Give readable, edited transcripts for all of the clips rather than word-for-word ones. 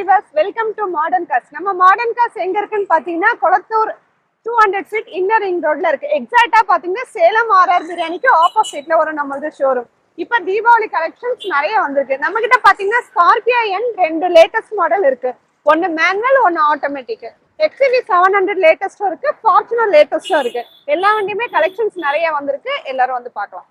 viewers, welcome to Modern Cars. நம்ம Modern Cars எங்க இருக்குன்னு பாத்தீங்கன்னா கொளத்தூர் 200 feet இன்னர் ரிங் ரோட்ல இருக்கு. எக்ஸாக்ட்டா பாத்தீங்கன்னா சேலம் ஆர்ஆர் பிரியாணிக்கு ஆப்போசிட்ல ஒரு நம்மளோட ஷோரூம். இப்ப தீபாவளி கலெக்ஷன்ஸ் நிறைய வந்திருக்கு. நம்ம கிட்ட பாத்தீங்கன்னா ஸ்கார்பியோ என் ரெண்டு லேட்டஸ்ட் மாடல் இருக்கு. ஒன்னு மேனுவல், ஒன்னு ஆட்டோமேட்டிக். XUV 700 லேட்டஸ்டும் இருக்கு, ஃபார்ச்சுனர் லேட்டஸ்டும் இருக்கு. எல்லா வண்டியுமே கலெக்ஷன்ஸ் நிறைய வந்திருக்கு. எல்லாரும் வந்து பார்க்கலாம்.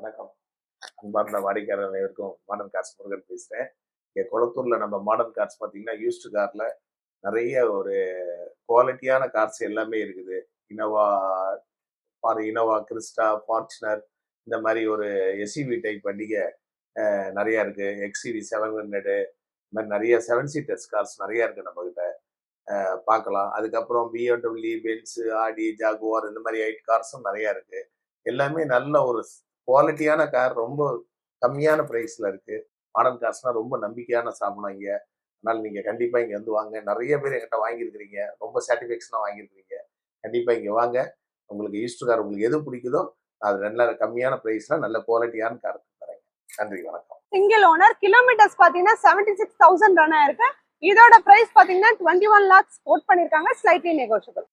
வணக்கம், அன்பார்ந்த வாடிக்கையாளர் அனைவருக்கும் மாடர்ன் கார்ஸ் முருகன் பேசுகிறேன். இங்கே கொளத்தூரில் நம்ம மாடர்ன் கார்ஸ் பார்த்தீங்கன்னா யூஸ்டு காரில் நிறைய ஒரு குவாலிட்டியான கார்ஸ் எல்லாமே இருக்குது. இனோவா, கிறிஸ்டா, ஃபார்ச்சுனர், இந்த மாதிரி ஒரு எஸ்யூவி டைப் வண்டிகை நிறையா இருக்குது. XUV 700, இந்த மாதிரி நிறைய 7 சீட்டர்ஸ் கார்ஸ் நிறையா இருக்குது நம்மக்கிட்ட, பார்க்கலாம். அதுக்கப்புறம் BMW, பென்ஸு, ஆடி, ஜாகுவார், இந்த மாதிரி 8 கார்ஸும் நிறையா இருக்குது. எல்லாமே நல்ல ஒரு குவாலிட்டியான கார், ரொம்ப கம்மியான ப்ரைஸில் இருக்குது. மாடர்ன் கார்ஸ்னால் ரொம்ப நம்பிக்கையான ஸ்தாபனம் இங்கே. அதனால் நீங்கள் கண்டிப்பாக இங்கே வந்து வாங்க. நிறைய பேர் என்கிட்ட வாங்கியிருக்கிறீங்க, ரொம்ப சாட்டிஸ்ஃபேக்ஷனாக வாங்கியிருக்கிறீங்க. கண்டிப்பாக இங்கே வாங்க. உங்களுக்கு யூஸ்டு கார் உங்களுக்கு எது பிடிக்குதோ அது நல்ல கம்மியான ப்ரைஸில் நல்ல குவாலிட்டியான கார் தரேங்க. நன்றி, வணக்கம். சிங்கிள் ஓனர், கிலோமீட்டர்ஸ் பார்த்தீங்கன்னா 76,000 ரன் ஆயிருக்கு. இதோட ப்ரைஸ் பார்த்தீங்கன்னா 21 lakhs கோட் பண்ணியிருக்காங்க, ஸ்லைட்லி நெகோஷியபிள்.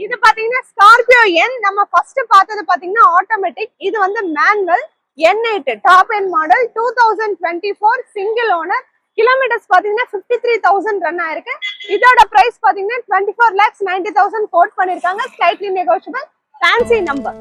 இது பாத்தீங்கன்னா ஸ்கார்பியோ என். நம்ம ஃபர்ஸ்ட் பார்த்தது பாத்தீங்கன்னா ஆட்டோமேட்டிக். இது வந்து manual N8 top end model, 2024 single owner. Kilometres பாத்தீங்கன்னா 53,000 ரன் ஆயிருக்கு. இதோட பிரைஸ் பாத்தீங்கன்னா 24,90,000 கோட் பண்ணிருக்காங்க, slightly negotiable. Fancy number.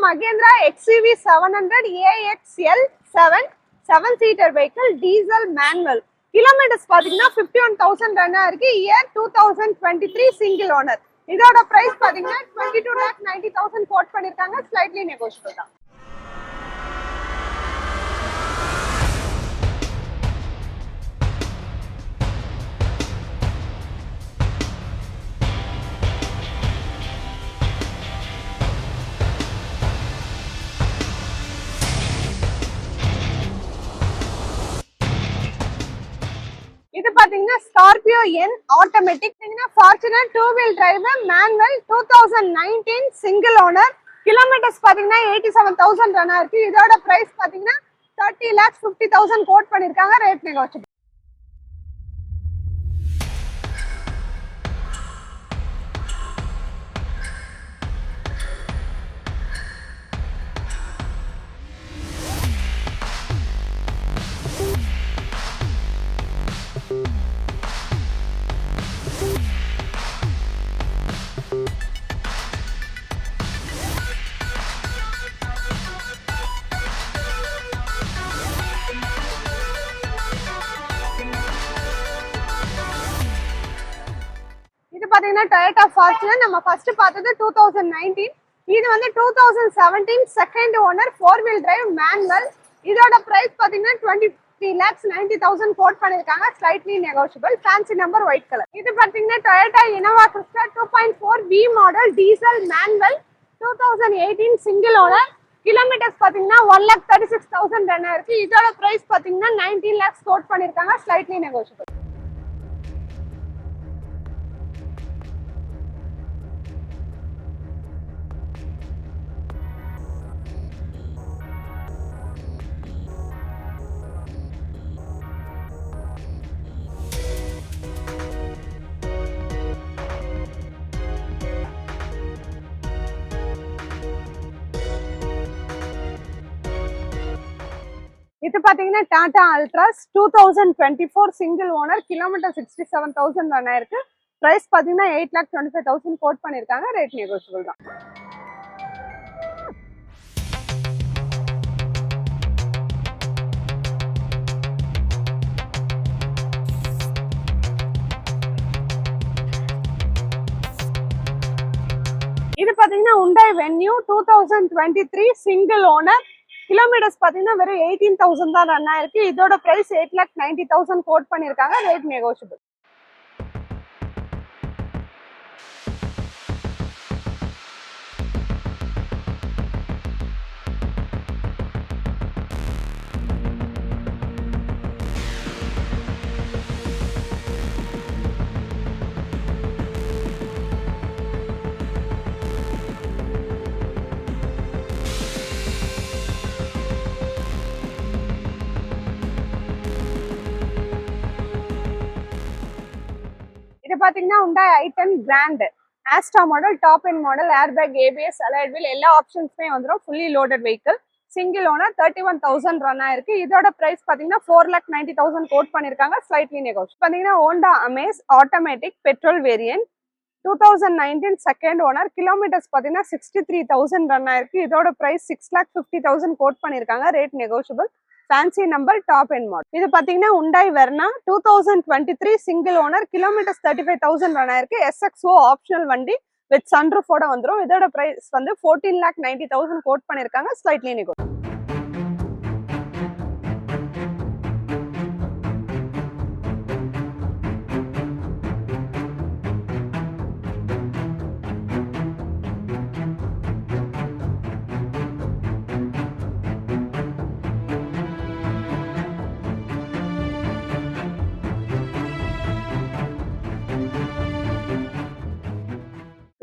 Mahindra XUV 700 AXL 7 seater vehicle, diesel manual. Kilometres பாத்தீங்கன்னா 51,000 ரன் ஆயிருக்கு. Year 2023 single owner. இதோட பிரைஸ் பாத்தீங்கன்னா 22,90,000 கோட் பண்ணிருக்காங்க, ஸ்லைட்லி நெகோஷியபிள் தான். இது பாத்தீங்கன்னா Scorpio N automatic. Fortuner 2 wheel drive manual, 2019 single owner. Kilometres பாத்தீங்கன்னா 87,000 ரன் ஆயிருக்கு. இதோட பிரைஸ் பாத்தீங்கன்னா 30,50,000 கோட் பண்ணிருக்காங்க, ரேட் நெகோஷியபிள். பாத்தீங்கன்னா டொயோட்டா ஃபார்ச்சுனர். நம்ம ஃபர்ஸ்ட் பார்த்தது 2019. இது வந்து 2017 second owner, 4 wheel drive manual. இதோட பிரைஸ் பாத்தீங்கன்னா 23,90,000 கோட் பண்ணிருக்காங்க, slightly negotiable. Fancy number white colour. இது பாத்தீங்கன்னா Toyota Innova Crysta 2.4 V model, diesel manual, 2018 single owner. Kilometres பாத்தீங்கன்னா 1,36,000 ரன் ஆயிருக்கு. இதோட பிரைஸ் பாத்தீங்கன்னா 19 lakhs கோட் பண்ணிருக்காங்க. Slightly negotiable. இது பாத்தீங்கன்னா Tata Altroz 2024 single owner. Kilometre 67,000 run ஆயிருக்கு. பிரைஸ் பாத்தீங்கன்னா 8,25,000 கோட் பண்ணிருக்காங்க. ரேட் நெகோஷியபிள் தான். இது பாத்தீங்கன்னா Hyundai Venue 2023 single owner. Kilometres பாத்தீங்கன்னா வெறும் 18,000 தான் ரன் ஆயிருக்கு. இதோட பிரைஸ் 8,90,000 கோட் பண்ணிருக்காங்க. Rate negotiable. இது பாத்தீங்கன்னா Hyundai i10 Grand Astra model, top end model, airbag, ABS, alloyed wheel எல்லா ஆப்ஷன்ஸுமே வந்துடும். Fully loaded vehicle. Single owner 31,000 run ஆயிருக்கு. இதோட பிரைஸ் பாத்தீங்கன்னா 4,90,000 கோட் பண்ணிருக்காங்க. Slightly negotiable. பாத்தீங்கன்னா Honda Amaze automatic petrol variant 2019 second owner. Kilometres பாத்தீங்கன்னா 63,000 ரன் ஆயிருக்கு. இதோட பிரைஸ் 6,50,000 கோட் பண்ணிருக்காங்க. Rate negotiable. Fancy number, top end model. இது பாத்தீங்கன்னா Hyundai Verna 2023 single owner. Kilometres 35,000 run ஆயிருக்கு. SXO ஆப்ஷனல் வண்டி வித் சன்ரூஃபோட வந்துடும். இதோட பிரைஸ் வந்து 14,90,000 கோட் பண்ணிருக்காங்க. Slightly negotiable.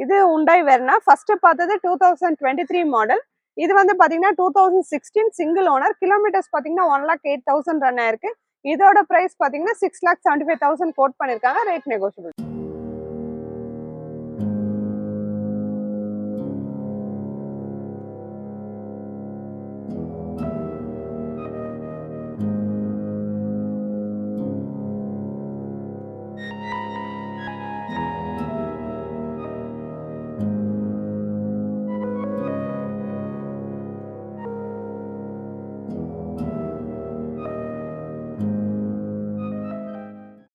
இது Hyundai Verna. ஃபர்ஸ்ட் பார்த்தது 2023 மாடல். இது வந்து பாத்தீங்கன்னா 2016 சிங்கிள் ஓனர். கிலோமீட்டர்ஸ் பாத்தீங்கன்னா 1,08,000 ரன் ஆயிருக்கு. இதோட பிரைஸ் பாத்தீங்கன்னா 6,75,000 கோட் பண்ணிருக்காங்க. Rate negotiable.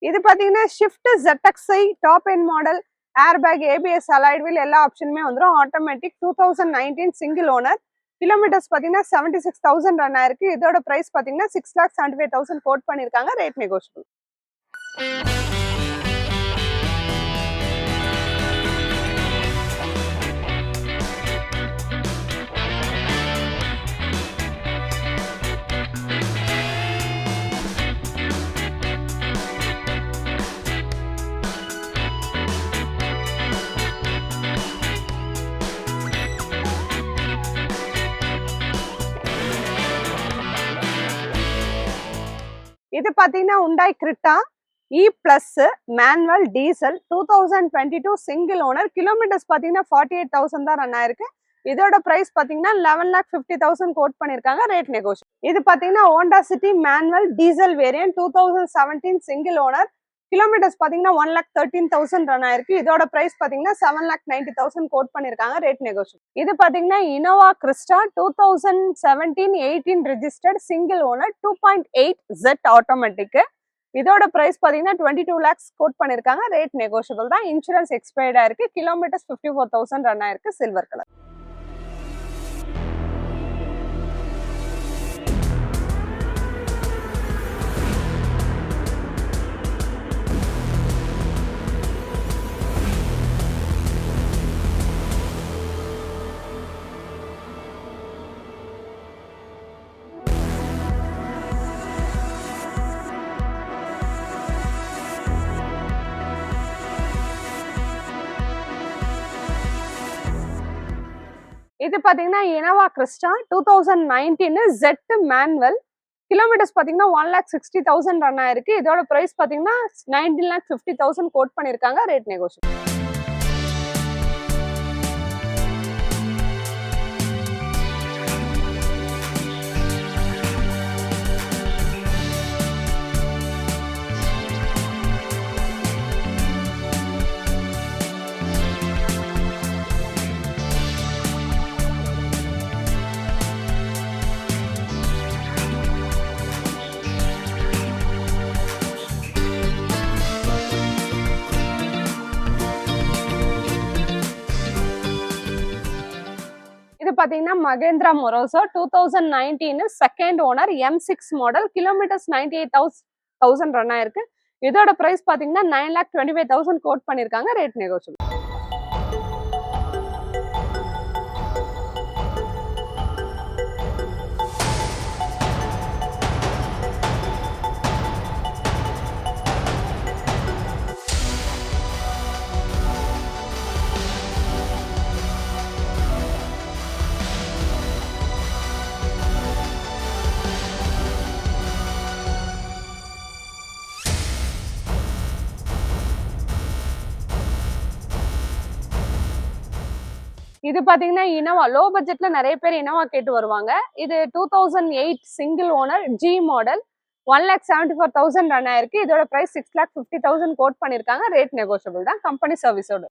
இது பாத்தீங்கன்னா Swift ZXi top end model, airbag, ABS, alloyed wheel எல்லா ஆப்ஷனுமே வந்துடும். Automatic 2019 single owner. கிலோமீட்டர்ஸ் பாத்தீங்கன்னா 76,000 ரன் ஆயிருக்கு. இதோட பிரைஸ் பாத்தீங்கன்னா 6,75,000 கோட் பண்ணிருக்காங்க. Rate negotiable. இது பாத்தீங்கன்னா Hyundai Creta E+ manual diesel 2022 single owner. Kilometres பாத்தீங்கன்னா 48,000 தான் ரன் ஆயிருக்கு. இதோட பிரைஸ் பாத்தீங்கன்னா 11,50,000 கோட் பண்ணிருக்காங்க. Rate negotiable. இது பாத்தீங்கன்னா Honda City manual diesel variant 2017 single owner. Kilometres பாத்தீங்கன்னா 1,13,000 ரன் ஆயிருக்கு. இதோட பிரைஸ் பாத்தீங்கன்னா 7,90,000 கோட் பண்ணிருக்காங்க. Rate negotiable. இது பாத்தீங்கன்னா Innova Crysta 2017-18 registered single owner 2.8 Z automatic. இதோட பிரைஸ் பாத்தீங்கன்னா 22 lakhs கோட் பண்ணிருக்காங்க. ரேட் நெகோஷியபிள் தான். இன்சூரன்ஸ் எக்ஸ்பயர்ட் ஆயிருக்கு. கிலோமீட்டர்ஸ் 54,000 ரன் ஆயிருக்கு. Silver colour. இது பாத்தீங்கன்னா Innova Crysta 2019 Z manual. Kilometres பாத்தீங்கன்னா 1,60,000 ரன் ஆயிருக்கு. இதோட பிரைஸ் பாத்தீங்கன்னா 19,50,000 கோட் பண்ணிருக்காங்க. Rate negotiable. இது பாத்தீங்கன்னா Mahindra Marazzo 2019 second owner M6 model. Kilometres 98,000 run ஆயிருக்கு. இதோட பிரைஸ் பாத்தீங்கன்னா 9,25,000 கோட் பண்ணிருக்காங்க. Rate negotiable. இது பாத்தீங்கன்னா இனோவா லோ பட்ஜெட்ல நிறைய பேர் இனோவா கேட்டு வருவாங்க. இது 2008 single owner G model 1,74,000 run ஆயிருக்கு. இதோட பிரைஸ் 6,50,000 கோட் பண்ணிருக்காங்க. ரேட் நெகோஷியபிள் தான். கம்பெனி சர்வீஸோட.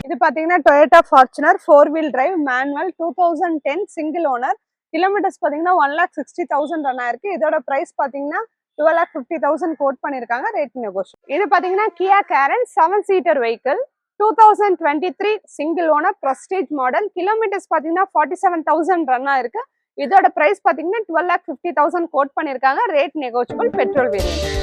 இது பாத்தீங்கன்னா Toyota Fortuner 4 wheel drive manual 2010 single owner. Kilometres பாத்தீங்கன்னா 1,60,000 ரன் ஆயிருக்கு. இதோட பிரைஸ் பாத்தீங்கன்னா 12,50,000 கோட் பண்ணிருக்காங்க. Rate negotiable. இது பாத்தீங்கன்னா கியா கேரன் 7 seater vehicle 2023 single owner prestige model. Kilometres பாத்தீங்கன்னா 47,000 ரன் ஆயிருக்கு. இதோட பிரைஸ் பாத்தீங்கன்னா 12,50,000 கோட் பண்ணிருக்காங்க. Rate negotiable. Petrol variant.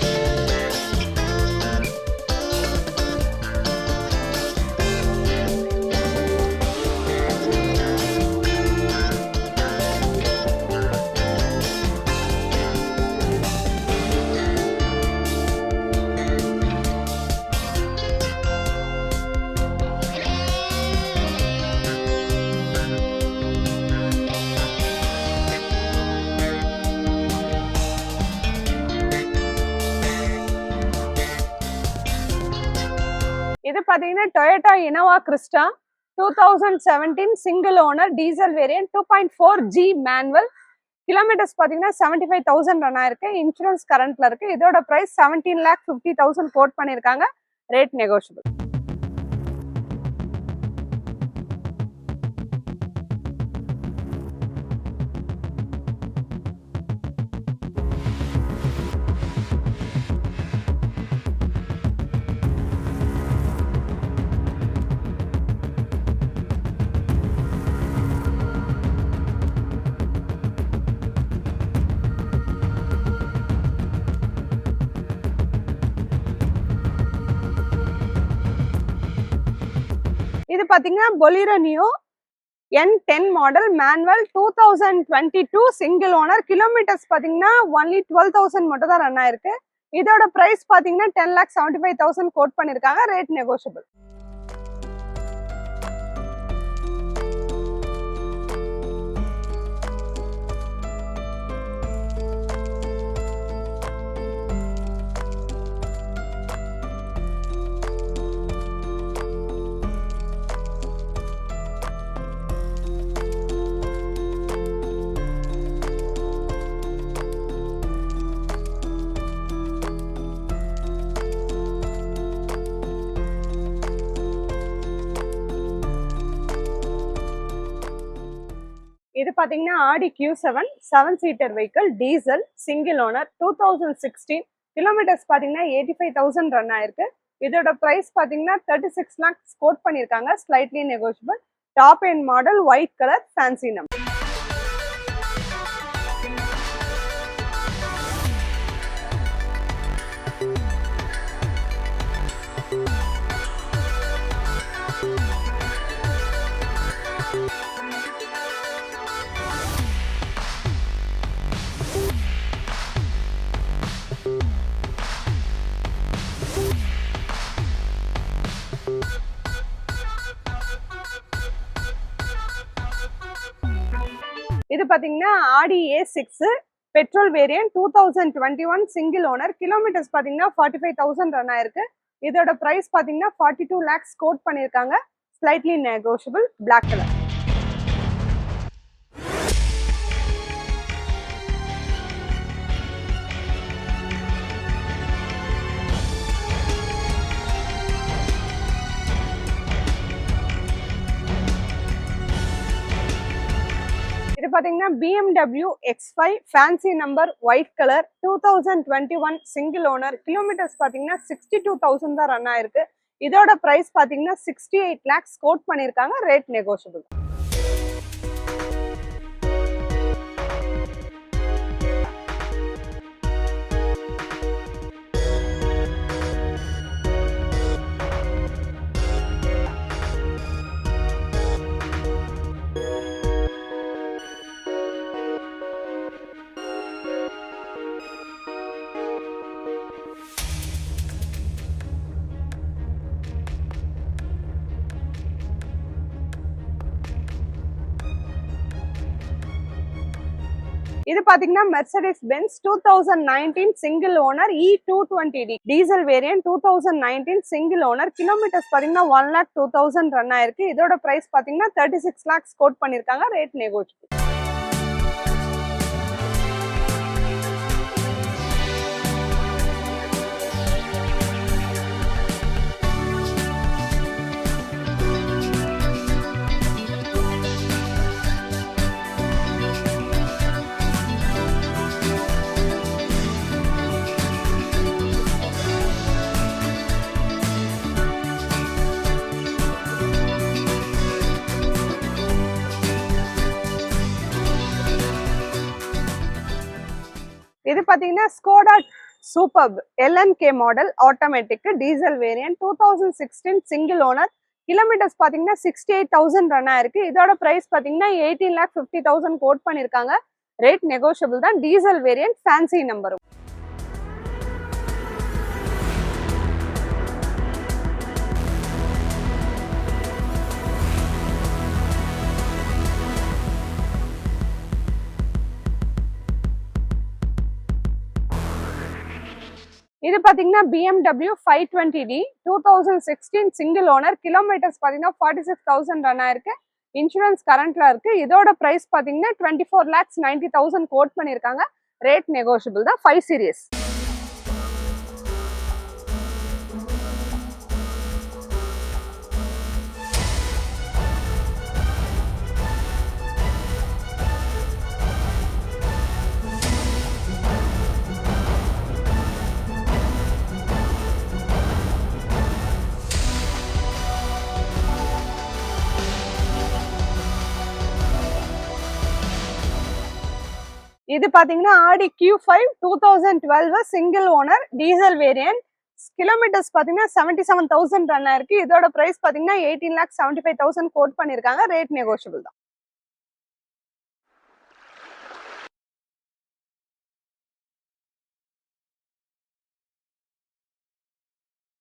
இது பாத்தீங்கன்னா Toyota Innova Crysta 2017 single owner diesel variant 2.4 G manual. Kilometres பாத்தீங்கன்னா 75,000 ரன் ஆயிருக்கு. இன்சூரன்ஸ் கரண்ட்ல இருக்கு. இதோட பிரைஸ் 17,50,000 கோட் பண்ணிருக்காங்க. Rate negotiable. இது பாத்தீங்கன்னா Bolero neo N10 model manual 2022 single owner. Kilometres பாத்தீங்கன்னா ஒன்லி 12,000 மட்டும் தான் ரன் ஆயிருக்கு. இதோட பிரைஸ் பாத்தீங்கன்னா 10,75,000 கோட் பண்ணிருக்காங்க. Rate negotiable. இது பாத்தீங்கன்னா ஆடி Q7 7 seater vehicle diesel single owner 2016. Kilometres பாத்தீங்கன்னா 85,000 ரன் ஆயிருக்கு. இதோட பிரைஸ் பாத்தீங்கன்னா 36 lakhs கோட் பண்ணிருக்காங்க, slightly negotiable. Top end model, white colour, fancy number. இது பாத்தீங்கன்னா ஆடி A6 petrol variant 2021 single owner. Kilometres பாத்தீங்கன்னா 45,000 ரன் ஆயிருக்கு. இதோட பிரைஸ் பாத்தீங்கன்னா 42 lakhs கோட் பண்ணிருக்காங்க, ஸ்லைட்லி நெகோஷியபிள், பிளாக் கலர். இது பாத்தீங்கன்னா BMW X5 fancy number, white colour, 2021 single owner. Kilometres பாத்தீங்கன்னா 62,000 தான் ரன் ஆயிருக்கு. இதோட பிரைஸ் பாத்தீங்கன்னா 68 lakhs கோட் பண்ணிருக்காங்க, ரேட் நெகோஷியபிள். இது பாத்தீங்கன்னா Mercedes Benz 2019 single owner E220D diesel variant, 2019 single owner. Kilometres பாத்தீங்கன்னா 1,02,000 ரன் ஆயிருக்கு. இதோட பிரைஸ் பாத்தீங்கன்னா 36 lakhs கோட் பண்ணிருக்காங்க, ரேட் நெகோஷியபிள். இது பாத்தீங்கன்னா Skoda Superb LNK model automatic diesel variant, 2016 single owner. Kilometres பாத்தீங்கன்னா 68,000 ரன் ஆயிருக்கு. இதோட பிரைஸ் பாத்தீங்கன்னா 18,50,000 கோட் பண்ணிருக்காங்க, ரேட் நெகோஷியபிள் தான். டீசல் வேரியன்ட், ஃபேன்சி நம்பரும். இது பாத்தீங்கன்னா BMW 520D 2016 single owner. Kilometres பாத்தீங்கன்னா 46,000 ரன் ஆயிருக்கு. இன்சூரன்ஸ் கரண்ட்ல இருக்கு. இதோட பிரைஸ் பாத்தீங்கன்னா 24,90,000 கோட் பண்ணிருக்காங்க, ரேட் நெகோஷியபிள் தான். 5 சீரிஸ். இது பாத்தீங்கன்னா ஆடி Q5 2012 single owner diesel variant. Kilometres பாத்தீங்கன்னா 77,000 ரன் ஆயிருக்கு. இதோட பிரைஸ் பாத்தீங்கன்னா 18,75,000 கோட் பண்ணிருக்காங்க, ரேட் நெகோஷியபிள் தான்.